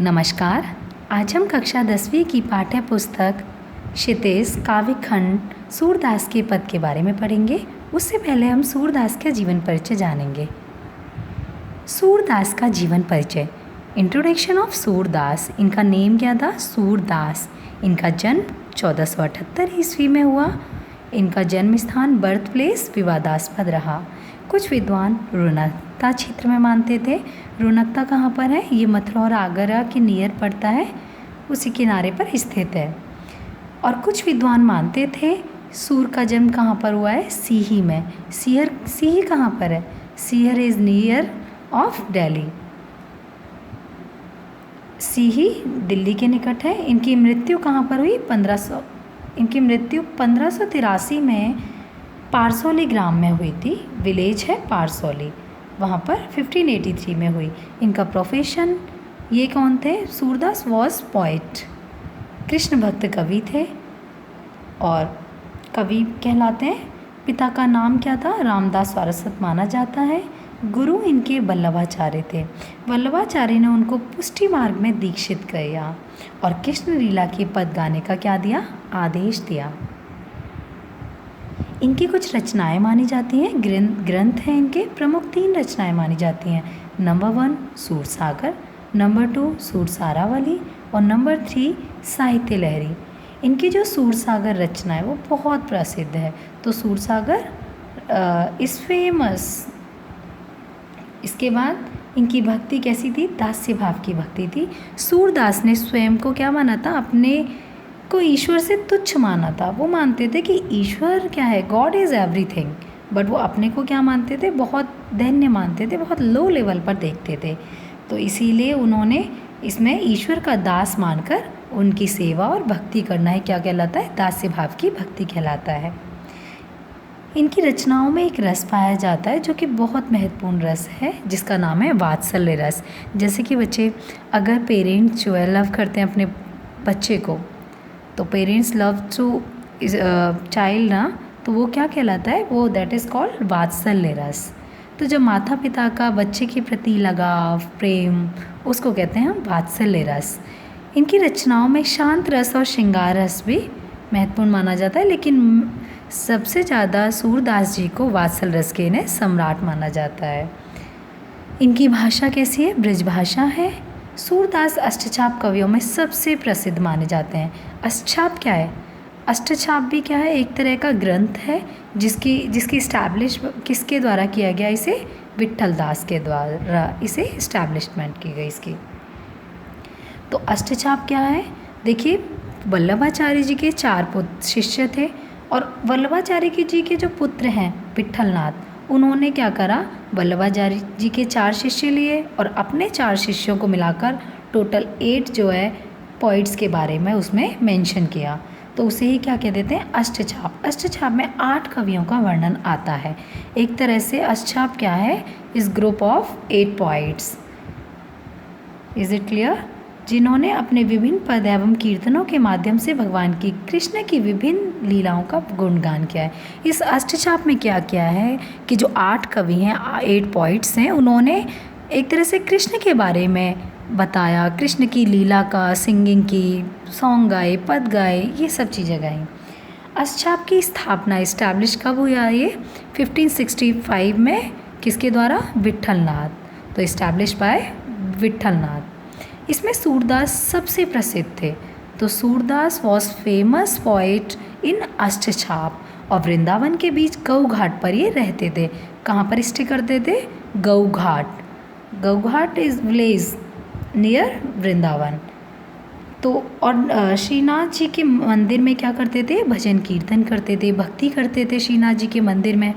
नमस्कार। आज हम कक्षा 10वीं की पाठ्य पुस्तक क्षितिज काव्य खंड सूरदास के पद के बारे में पढ़ेंगे। उससे पहले हम सूरदास का जीवन परिचय जानेंगे। सूरदास का जीवन परिचय। Introduction of Surdas. इनका नेम क्या था? सूरदास। इनका जन्म 1478 ईस्वी में हुआ। इनका जन्म स्थान बर्थ प्लेस विवादास्पद रहा। कुछ विद्वान रुणकता क्षेत्र में मानते थे। रुणकता कहाँ पर है? ये मथुरा और आगरा के नियर पड़ता है, उसी किनारे पर स्थित है। और कुछ विद्वान मानते थे सूर का जन्म कहाँ पर हुआ है? सीही में। सीही कहाँ पर है? Sihi is near of Delhi. Sihi Delhi के निकट है। इनकी मृत्यु कहाँ पर हुई? 1583 में पारसौली ग्राम में हुई थी। विलेज है पारसौली, वहाँ पर 1583 में हुई। इनका प्रोफेशन, ये कौन थे? सूरदास वॉज पोइट, कृष्ण भक्त कवि थे और कवि कहलाते हैं। पिता का नाम क्या था? रामदास सारस्वत माना जाता है। गुरु इनके वल्लभाचार्य थे। वल्लभाचार्य ने उनको पुष्टि मार्ग में दीक्षित किया और कृष्ण लीला के पद गाने का क्या दिया? आदेश दिया। इनकी कुछ रचनाएं मानी जाती हैं, ग्रंथ हैं इनके। प्रमुख 3 रचनाएं मानी जाती हैं। नंबर 1 सूरसागर, नंबर 2 सूरसारावली और नंबर 3 साहित्य लहरी। इनकी जो सूरसागर रचना है वो बहुत प्रसिद्ध है। तो सूरसागर इज़ फेमस। इसके बाद इनकी भक्ति कैसी थी? दास्य भाव की भक्ति थी। सूरदास ने स्वयं को क्या माना था? अपने को ईश्वर से तुच्छ माना था। वो मानते थे कि ईश्वर क्या है? God is everything. बट वो अपने को क्या मानते थे? बहुत दैन्य मानते थे, बहुत लो लेवल पर देखते थे। तो इसीलिए उन्होंने इसमें ईश्वर का दास मानकर उनकी सेवा और भक्ति करना है क्या कहलाता है? दास्य भाव की भक्ति कहलाता है। इनकी रचनाओं में एक रस पाया जाता है जो कि बहुत महत्वपूर्ण रस है, जिसका नाम है वात्सल्य रस। जैसे कि बच्चे, अगर पेरेंट्स जो है लव करते हैं अपने बच्चे को, तो पेरेंट्स लव टू चाइल्ड ना, तो वो क्या कहलाता है? वो दैट इज़ कॉल्ड वात्सल्य रस। तो जब माता पिता का बच्चे के प्रति लगाव, प्रेम, उसको कहते हैं हम वात्सल्य रस। इनकी रचनाओं में शांत रस और श्रृंगार रस भी महत्वपूर्ण माना जाता है, लेकिन सबसे ज़्यादा सूरदास जी को वात्सल्य रस के इन्हें सम्राट माना जाता है। इनकी भाषा कैसी है? ब्रज भाषा है। सूरदास अष्टछाप कवियों में सबसे प्रसिद्ध माने जाते हैं। अष्टछाप क्या है? अष्टछाप भी क्या है? एक तरह का ग्रंथ है जिसकी इस्टेब्लिश किसके द्वारा किया गया? इसे विट्ठल दास के द्वारा इसे इस्टेब्लिशमेंट की गई इसकी। तो अष्टछाप क्या है? देखिए, वल्लभाचार्य जी के 4 शिष्य थे और वल्लभाचार्य जी के जो पुत्र हैं विट्ठलनाथ, उन्होंने क्या करा? वल्लभाचार्य जी के 4 शिष्य लिए और अपने 4 शिष्यों को मिलाकर टोटल 8 जो है पॉइंट्स के बारे में उसमें मेंशन किया। तो उसे ही क्या कह देते हैं? अष्टछाप। अष्टछाप में 8 कवियों का वर्णन आता है। एक तरह से अष्टछाप क्या है? इस group of 8 points. Is it clear? जिन्होंने अपने विभिन्न पद एवं कीर्तनों के माध्यम से भगवान की कृष्ण की विभिन्न लीलाओं का गुणगान किया है। इस अष्टछाप में क्या किया है कि जो 8 कवि हैं, 8 पॉइंट्स हैं, उन्होंने एक तरह से कृष्ण के बारे में बताया, कृष्ण की लीला का सिंगिंग की, सॉन्ग गाए, पद गाए, ये सब चीज़ें गाई। अष्टछाप की स्थापना इस्टेब्लिश कब हुआ? ये 1565 में। किसके द्वारा? विट्ठलनाथ। तो इस्टेब्लिश बाय विट्ठलनाथ। इसमें सूरदास सबसे प्रसिद्ध थे। तो सूरदास वॉज फेमस पोइट इन अष्टछाप और वृंदावन के बीच गऊ घाट पर ये रहते थे। कहाँ पर स्टे करते थे? गऊ घाट। गऊ घाट इज विलेज नियर वृंदावन। तो और श्रीनाथ जी के मंदिर में क्या करते थे? भजन कीर्तन करते थे, भक्ति करते थे श्रीनाथ जी के मंदिर में।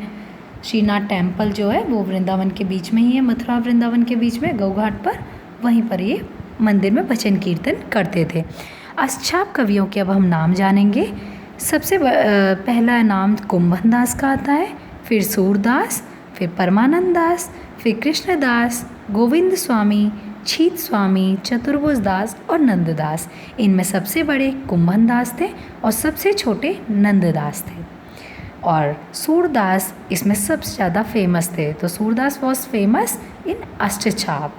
श्रीनाथ टेम्पल जो है वो वृंदावन के बीच में ही है, मथुरा वृंदावन के बीच में, गऊ घाट पर। वहीं पर ये मंदिर में भजन कीर्तन करते थे। अष्टछाप कवियों के अब हम नाम जानेंगे। सबसे पहला नाम कुंभन दास का आता है, फिर सूरदास, फिर परमानंद दास, फिर कृष्णदास, गोविंद स्वामी, छीत स्वामी, चतुर्भुज दास और नंददास। इनमें सबसे बड़े कुंभन दास थे और सबसे छोटे नंददास थे। और सूरदास इसमें सबसे ज़्यादा फेमस थे। तो Surdas was famous in Ashtachhap.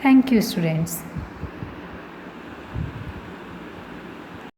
Thank you students.